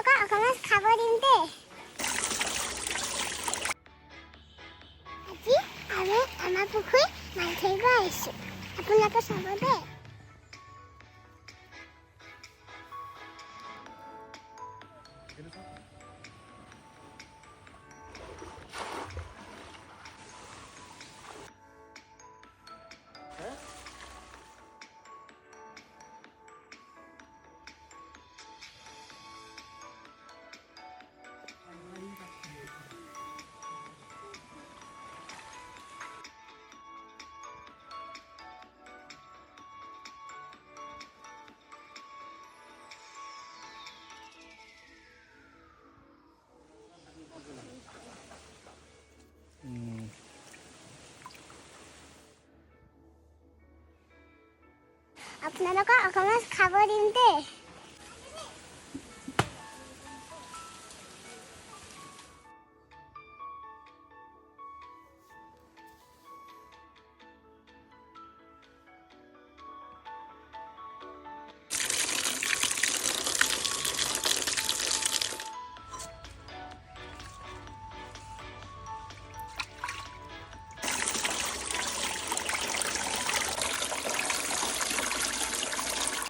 আপোনালোকক অকণমান খাব দিম দেই। আজি আমি আমাৰ পুখুৰীত মাছ ধৰিব আহিছোঁ, আপোনালোকে চাব দেই। আপোনালোকক অকণমান খাব দিম দেই।